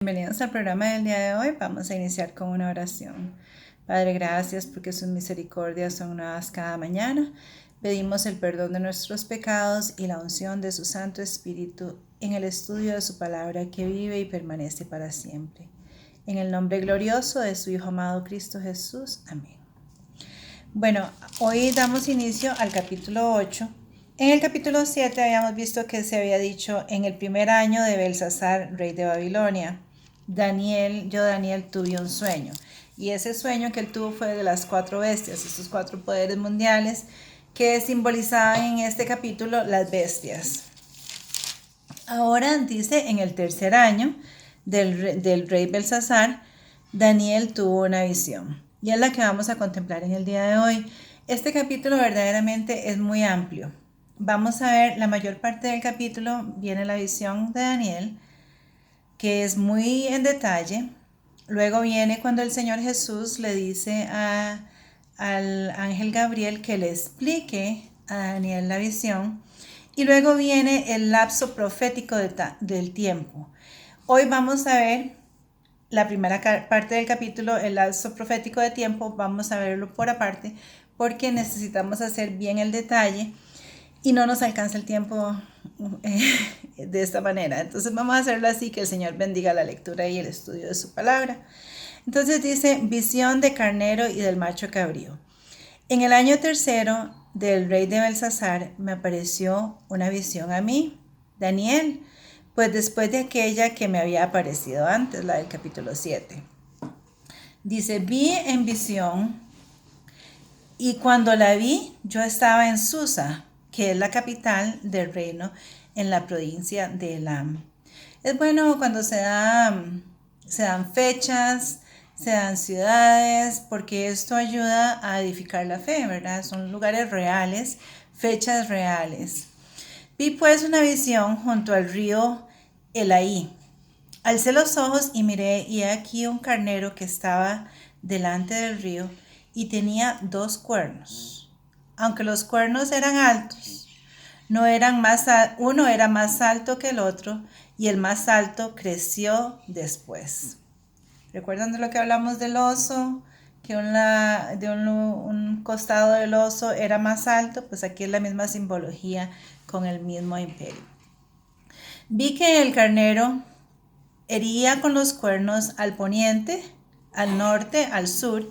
Bienvenidos al programa del día de hoy. Vamos a iniciar con una oración. Padre, gracias porque sus misericordias son nuevas cada mañana. Pedimos el perdón de nuestros pecados y la unción de su Santo Espíritu en el estudio de su palabra que vive y permanece para siempre. En el nombre glorioso de su Hijo amado Cristo Jesús. Amén. Bueno, hoy damos inicio al capítulo 8. En el capítulo 7 habíamos visto que se había dicho en el primer año de Belsasar, rey de Babilonia. Daniel tuve un sueño, y ese sueño que él tuvo fue de las 4 bestias, estos 4 poderes mundiales que simbolizaban en este capítulo las bestias. Ahora dice, en el tercer año del rey Belsasar, Daniel tuvo una visión, y es la que vamos a contemplar en el día de hoy. Este capítulo verdaderamente es muy amplio. Vamos a ver, la mayor parte del capítulo viene la visión de Daniel, que es muy en detalle. Luego viene cuando el Señor Jesús le dice al ángel Gabriel que le explique a Daniel la visión. Y luego viene el lapso profético del tiempo. Hoy vamos a ver la primera parte del capítulo, el lapso profético de tiempo. Vamos a verlo por aparte porque necesitamos hacer bien el detalle y no nos alcanza el tiempo de esta manera. Entonces vamos a hacerlo así, que el Señor bendiga la lectura y el estudio de su palabra. Entonces dice, visión de carnero y del macho cabrío. En el año tercero del rey de Belsasar me apareció una visión a mí, Daniel, pues después de aquella que me había aparecido antes, la del capítulo 7. Dice, vi en visión, y cuando la vi, yo estaba en Susa, que es la capital del reino en la provincia de Elam. Es bueno cuando se dan fechas, se dan ciudades, porque esto ayuda a edificar la fe, ¿verdad? Son lugares reales, fechas reales. Vi pues una visión junto al río Elaí. Alcé los ojos y miré, y he aquí un carnero que estaba delante del río y tenía 2 cuernos. Aunque los cuernos eran altos, uno era más alto que el otro, y el más alto creció después. ¿Recuerdan de lo que hablamos del oso? Que un costado del oso era más alto, pues aquí es la misma simbología con el mismo imperio. Vi que el carnero hería con los cuernos al poniente, al norte, al sur,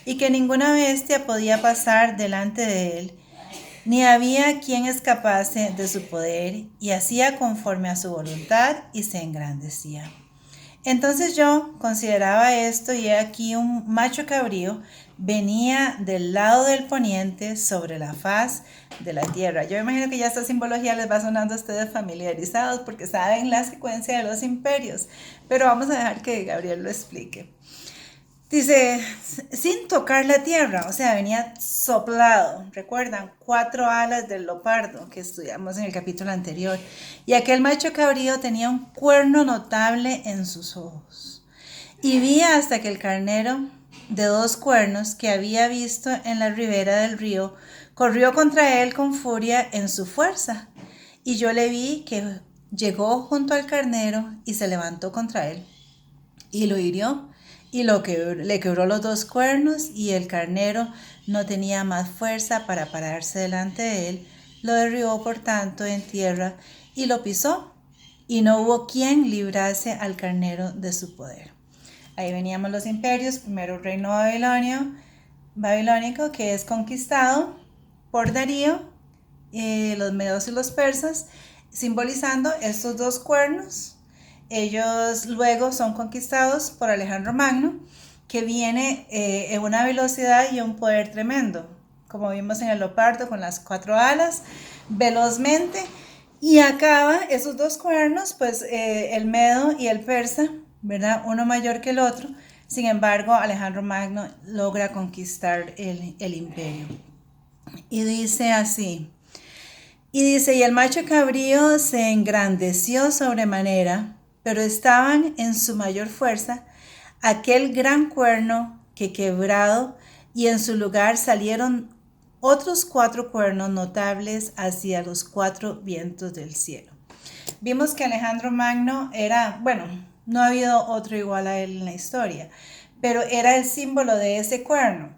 y que ninguna bestia podía pasar delante de él, ni había quien escapase de su poder, y hacía conforme a su voluntad y se engrandecía. Entonces yo consideraba esto, y he aquí un macho cabrío venía del lado del poniente sobre la faz de la tierra. Yo imagino que ya esta simbología les va sonando a ustedes familiarizados porque saben la secuencia de los imperios, pero vamos a dejar que Gabriel lo explique. Dice, sin tocar la tierra, o sea, venía soplado. ¿Recuerdan? 4 alas del leopardo que estudiamos en el capítulo anterior. Y aquel macho cabrío tenía un cuerno notable en sus ojos. Y vi hasta que el carnero de 2 cuernos que había visto en la ribera del río corrió contra él con furia en su fuerza. Y yo le vi que llegó junto al carnero y se levantó contra él y lo hirió, y le quebró los 2 cuernos, y el carnero no tenía más fuerza para pararse delante de él. Lo derribó por tanto en tierra y lo pisó, y no hubo quien librase al carnero de su poder. Ahí veníamos los imperios. Primero el reino babilónico, que es conquistado por Darío, los medos y los persas, simbolizando estos 2 cuernos. Ellos luego son conquistados por Alejandro Magno, que viene en una velocidad y un poder tremendo, como vimos en el leopardo con las 4 alas, velozmente, y acaba esos 2 cuernos, pues el medo y el persa, ¿verdad? Uno mayor que el otro. Sin embargo, Alejandro Magno logra conquistar el imperio. Y dice así, y el macho cabrío se engrandeció sobremanera, pero estaban en su mayor fuerza aquel gran cuerno que quebrado, y en su lugar salieron otros 4 cuernos notables hacia los 4 vientos del cielo. Vimos que Alejandro Magno era, No ha habido otro igual a él en la historia, pero era el símbolo de ese cuerno.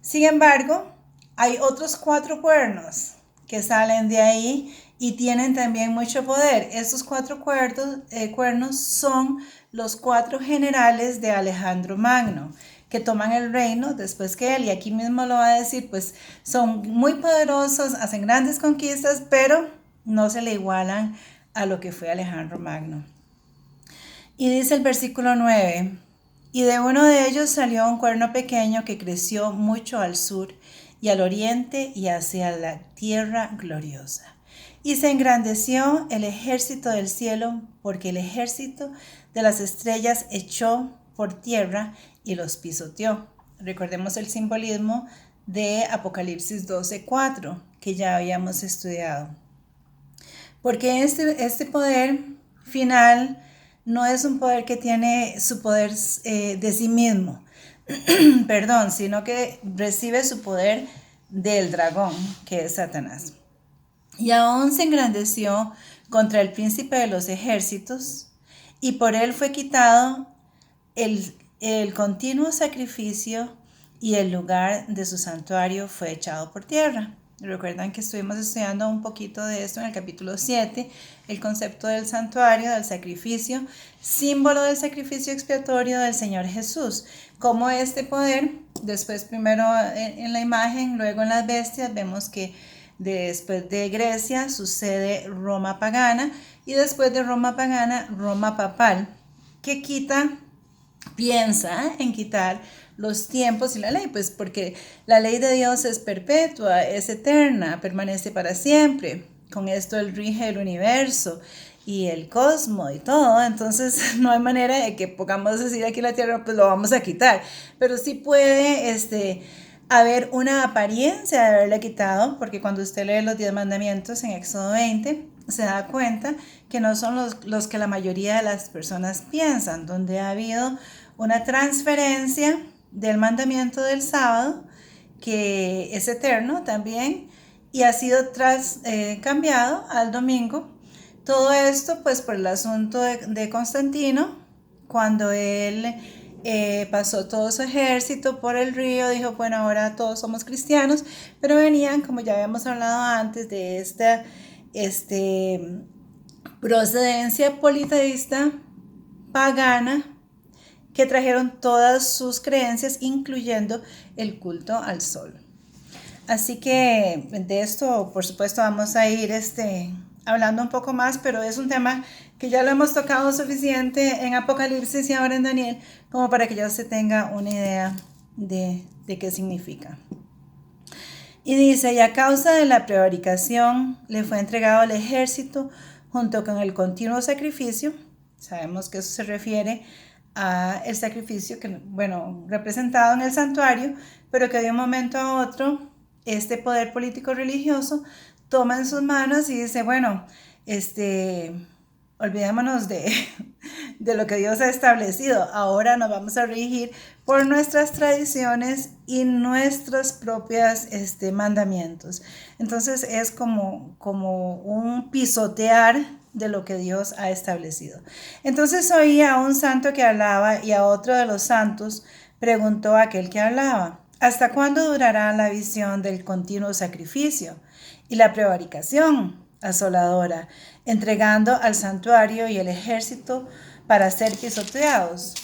Sin embargo, hay otros 4 cuernos que salen de ahí y tienen también mucho poder. Estos 4 cuernos son los 4 generales de Alejandro Magno, que toman el reino después que él, y aquí mismo lo va a decir, pues son muy poderosos, hacen grandes conquistas, pero no se le igualan a lo que fue Alejandro Magno. Y dice el versículo 9, y de uno de ellos salió un cuerno pequeño que creció mucho al sur y al oriente y hacia la tierra gloriosa. Y se engrandeció el ejército del cielo, porque el ejército de las estrellas echó por tierra y los pisoteó. Recordemos el simbolismo de Apocalipsis 12:4, que ya habíamos estudiado. Porque este poder final no es un poder que tiene su poder de sí mismo, perdón, sino que recibe su poder del dragón, que es Satanás. Y aún se engrandeció contra el príncipe de los ejércitos, y por él fue quitado el continuo sacrificio, y el lugar de su santuario fue echado por tierra. Recuerdan que estuvimos estudiando un poquito de esto en el capítulo 7, el concepto del santuario, del sacrificio, símbolo del sacrificio expiatorio del Señor Jesús. Como este poder, después primero en la imagen, luego en las bestias, vemos que después de Grecia sucede Roma pagana, y después de Roma pagana, Roma papal, que piensa en quitar los tiempos y la ley, pues porque la ley de Dios es perpetua, es eterna, permanece para siempre. Con esto Él rige el universo y el cosmos y todo, entonces no hay manera de que pongamos decir aquí la tierra, pues lo vamos a quitar, pero sí puede haber una apariencia de haberle quitado, porque cuando usted lee los 10 mandamientos en Éxodo 20, se da cuenta que no son los que la mayoría de las personas piensan, donde ha habido una transferencia del mandamiento del sábado, que es eterno también, y ha sido cambiado al domingo. Todo esto pues por el asunto de Constantino, cuando él pasó todo su ejército por el río, dijo, bueno, ahora todos somos cristianos, pero venían, como ya habíamos hablado antes, de esta procedencia politeísta pagana, que trajeron todas sus creencias, incluyendo el culto al sol. Así que de esto, por supuesto, vamos a ir hablando un poco más, pero es un tema que ya lo hemos tocado suficiente en Apocalipsis y ahora en Daniel, como para que ya se tenga una idea de qué significa. Y dice, y a causa de la prevaricación le fue entregado al ejército junto con el continuo sacrificio. Sabemos que eso se refiere a el sacrificio que, bueno, representado en el santuario, pero que de un momento a otro este poder político religioso toma en sus manos y dice, bueno, olvidémonos de lo que Dios ha establecido. Ahora nos vamos a regir por nuestras tradiciones y nuestros propios mandamientos. Entonces es como un pisotear de lo que Dios ha establecido. Entonces oía a un santo que hablaba, y a otro de los santos preguntó a aquel que hablaba, ¿hasta cuándo durará la visión del continuo sacrificio y la prevaricación asoladora, entregando al santuario y el ejército para ser pisoteados?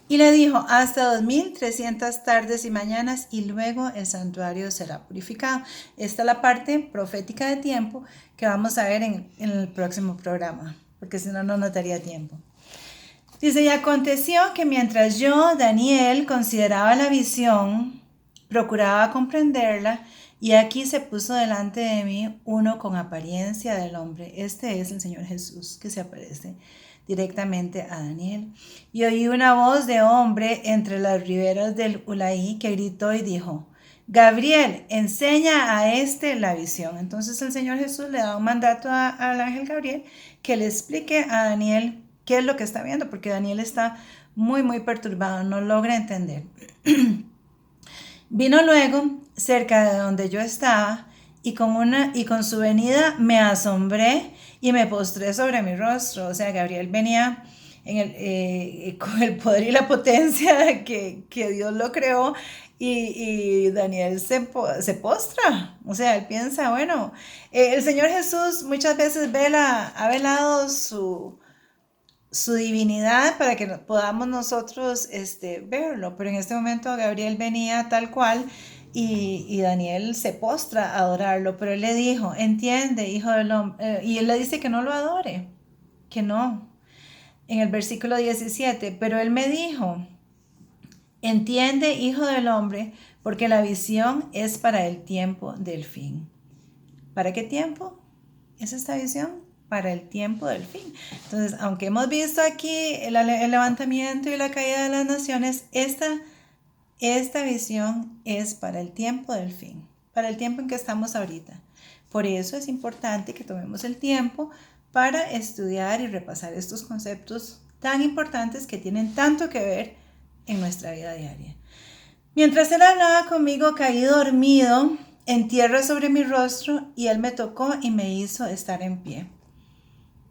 Y le dijo, hasta 2300 tardes y mañanas, y luego el santuario será purificado. Esta es la parte profética de tiempo que vamos a ver en el próximo programa, porque si no, no nos daría tiempo. Dice, y aconteció que mientras yo, Daniel, consideraba la visión, procuraba comprenderla, y aquí se puso delante de mí uno con apariencia del hombre. Este es el Señor Jesús que se aparece directamente a Daniel. Y oí una voz de hombre entre las riberas del Ulaí que gritó y dijo, Gabriel, enseña a la visión. Entonces el Señor Jesús le da un mandato al ángel Gabriel que le explique a Daniel qué es lo que está viendo, porque Daniel está muy, muy perturbado, no logra entender. Vino luego cerca de donde yo estaba y con su venida me asombré y me postré sobre mi rostro. O sea, Gabriel venía con el poder y la potencia que Dios lo creó y Daniel se postra. O sea, él piensa, bueno, el Señor Jesús muchas veces ha velado su divinidad para que podamos nosotros verlo, pero en este momento Gabriel venía tal cual y Daniel se postra a adorarlo, pero él le dijo, entiende, hijo del hombre, y él le dice que no lo adore, que no, en el versículo 17, pero él me dijo, entiende, hijo del hombre, porque la visión es para el tiempo del fin. ¿Para qué tiempo es esta visión? Para el tiempo del fin. Entonces, aunque hemos visto aquí el levantamiento y la caída de las naciones, esta visión es para el tiempo del fin, para el tiempo en que estamos ahorita. Por eso es importante que tomemos el tiempo para estudiar y repasar estos conceptos tan importantes que tienen tanto que ver en nuestra vida diaria. Mientras él hablaba conmigo, caí dormido en tierra sobre mi rostro y él me tocó y me hizo estar en pie.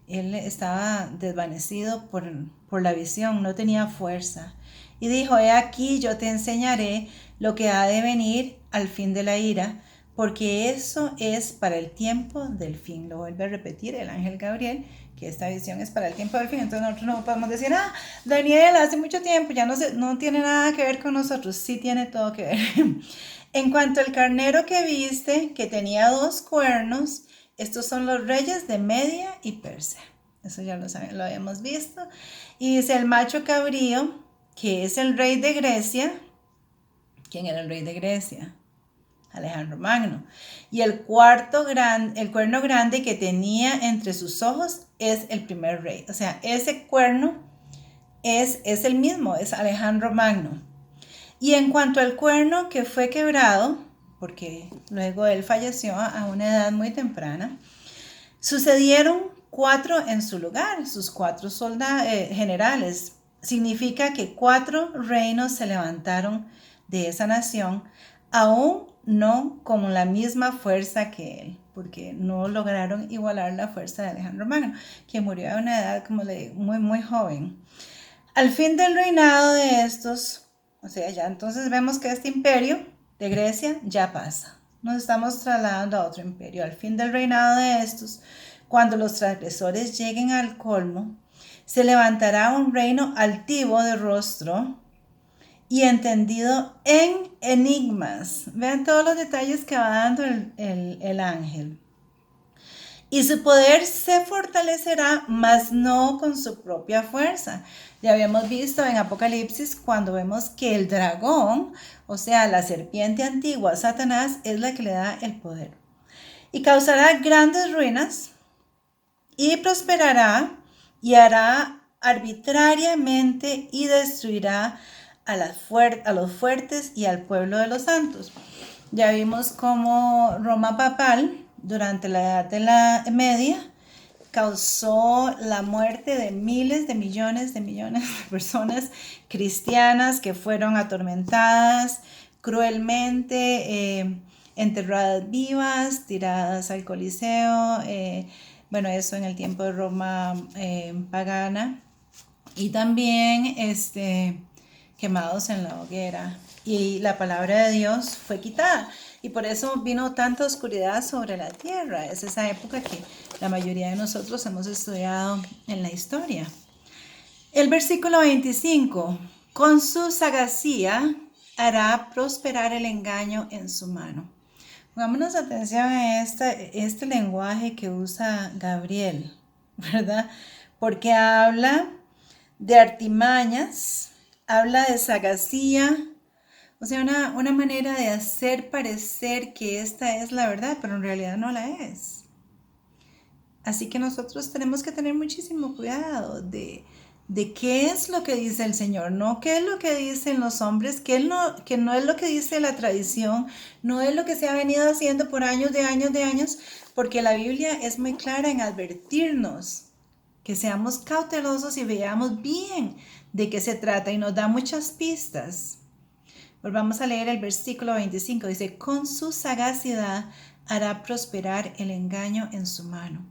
Él estaba desvanecido por la visión, no tenía fuerza. Y dijo, he aquí yo te enseñaré lo que ha de venir al fin de la ira, porque eso es para el tiempo del fin. Lo vuelve a repetir el ángel Gabriel, que esta visión es para el tiempo del fin. Entonces nosotros no podemos decir, Daniel, hace mucho tiempo, ya no tiene nada que ver con nosotros. Sí tiene todo que ver. En cuanto al carnero que viste, que tenía 2 cuernos, estos son los reyes de Media y Persia. Eso ya lo habíamos visto. Y dice el macho cabrío, que es el rey de Grecia. ¿Quién era el rey de Grecia? Alejandro Magno. Y el cuerno grande que tenía entre sus ojos es el primer rey. O sea, ese cuerno es el mismo, es Alejandro Magno. Y en cuanto al cuerno que fue quebrado, porque luego él falleció a una edad muy temprana, sucedieron 4 en su lugar, sus 4 generales. Significa que 4 reinos se levantaron de esa nación, aún no con la misma fuerza que él, porque no lograron igualar la fuerza de Alejandro Magno, que murió a una edad, como le digo, muy, muy joven. Al fin del reinado de estos, o sea, ya entonces vemos que este imperio de Grecia ya pasa. Nos estamos trasladando a otro imperio. Al fin del reinado de estos, cuando los transgresores lleguen al colmo, se levantará un reino altivo de rostro y entendido en enigmas. Vean todos los detalles que va dando el ángel. Y su poder se fortalecerá, mas no con su propia fuerza. Ya habíamos visto en Apocalipsis cuando vemos que el dragón, o sea, la serpiente antigua, Satanás, es la que le da el poder. Y causará grandes ruinas y prosperará y hará arbitrariamente y destruirá a los fuertes y al pueblo de los santos. Ya vimos cómo Roma papal, durante la Edad de la Media, causó la muerte de miles de millones de personas cristianas que fueron atormentadas cruelmente, enterradas vivas, tiradas al Coliseo, bueno, eso en el tiempo de Roma pagana, y también quemados en la hoguera. Y la palabra de Dios fue quitada. Y por eso vino tanta oscuridad sobre la tierra. Es esa época que la mayoría de nosotros hemos estudiado en la historia. El versículo 25. Con su sagacidad hará prosperar el engaño en su mano. Pongámonos atención a este lenguaje que usa Gabriel, ¿verdad? Porque habla de artimañas, habla de sagacidad, o sea, una manera de hacer parecer que esta es la verdad, pero en realidad no la es. Así que nosotros tenemos que tener muchísimo cuidado de qué es lo que dice el Señor, no qué es lo que dicen los hombres, que no es lo que dice la tradición, no es lo que se ha venido haciendo por años de años, porque la Biblia es muy clara en advertirnos que seamos cautelosos y veamos bien de qué se trata y nos da muchas pistas. Volvamos a leer el versículo 25, dice, con su sagacidad hará prosperar el engaño en su mano,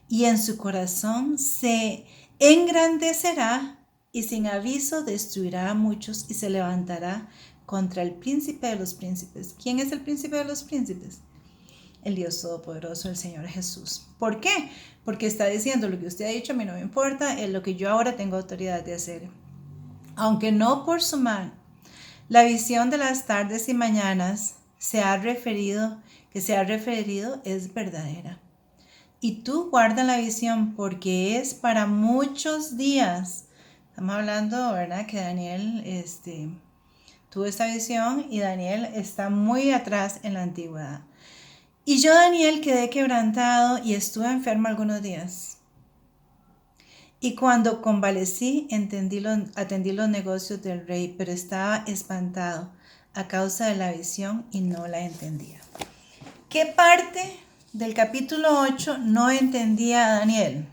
y en su corazón se engrandecerá, y sin aviso destruirá a muchos y se levantará contra el príncipe de los príncipes. ¿Quién es el príncipe de los príncipes? El Dios Todopoderoso, el Señor Jesús. ¿Por qué? Porque está diciendo: lo que usted ha dicho a mí no me importa, es lo que yo ahora tengo autoridad de hacer. Aunque no por su mano. La visión de las tardes y mañanas que se ha referido es verdadera. Y tú guarda la visión porque es para muchos días. Estamos hablando, ¿verdad? Que Daniel tuvo esta visión y Daniel está muy atrás en la antigüedad. Y yo, Daniel, quedé quebrantado y estuve enfermo algunos días. Y cuando convalecí, atendí los negocios del rey, pero estaba espantado a causa de la visión y no la entendía. ¿Qué parte del capítulo 8 no entendía Daniel?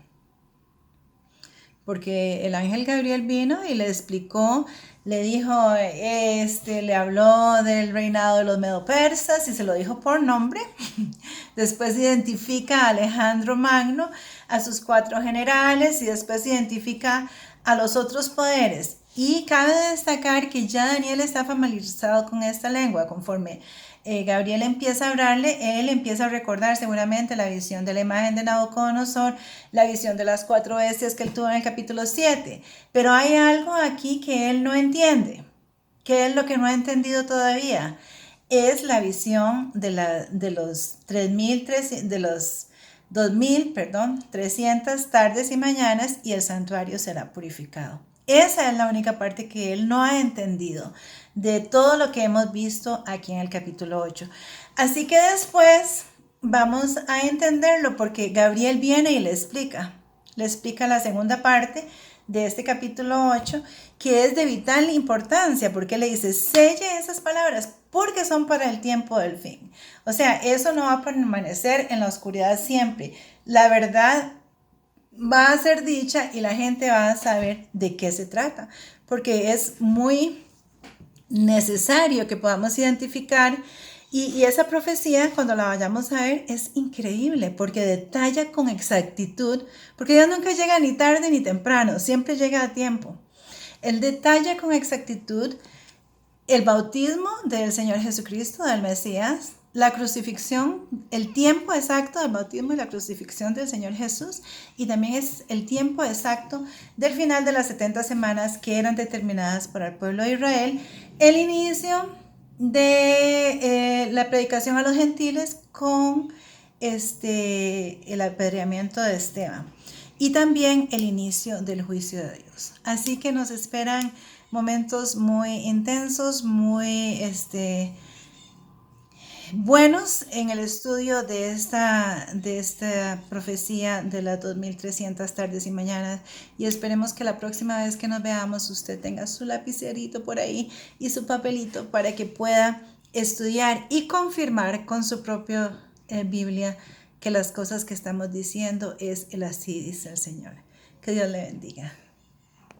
Porque el ángel Gabriel vino y le explicó, le dijo, le habló del reinado de los medo-persas y se lo dijo por nombre. Después identifica a Alejandro Magno, a sus 4 generales, y después identifica a los otros poderes. Y cabe destacar que ya Daniel está familiarizado con esta lengua. Conforme Gabriel empieza a hablarle, él empieza a recordar seguramente la visión de la imagen de Nabucodonosor, la visión de las 4 bestias que él tuvo en el capítulo 7. Pero hay algo aquí que él no entiende. ¿Qué es lo que no ha entendido todavía? Es la visión de los 2.300 tardes y mañanas, y el santuario será purificado. Esa es la única parte que él no ha entendido de todo lo que hemos visto aquí en el capítulo 8. Así que después vamos a entenderlo porque Gabriel viene y le explica la segunda parte de este capítulo 8, que es de vital importancia, porque le dice: selle esas palabras porque son para el tiempo del fin. O sea, eso no va a permanecer en la oscuridad siempre. La verdad va a ser dicha y la gente va a saber de qué se trata, porque es muy necesario que podamos identificar. Y esa profecía, cuando la vayamos a ver, es increíble porque detalla con exactitud, porque Dios nunca llega ni tarde ni temprano, siempre llega a tiempo. Él detalla con exactitud el bautismo del Señor Jesucristo, del Mesías, la crucifixión, el tiempo exacto del bautismo y la crucifixión del Señor Jesús, y también es el tiempo exacto del final de las 70 semanas que eran determinadas para el pueblo de Israel, el inicio de la predicación a los gentiles con el apedreamiento de Esteban, y también el inicio del juicio de Dios. Así que nos esperan momentos muy intensos, muy buenos en el estudio de esta profecía de las 2.300 tardes y mañanas, y esperemos que la próxima vez que nos veamos usted tenga su lapicerito por ahí y su papelito para que pueda estudiar y confirmar con su propia Biblia que las cosas que estamos diciendo es el así dice el Señor. Que Dios le bendiga.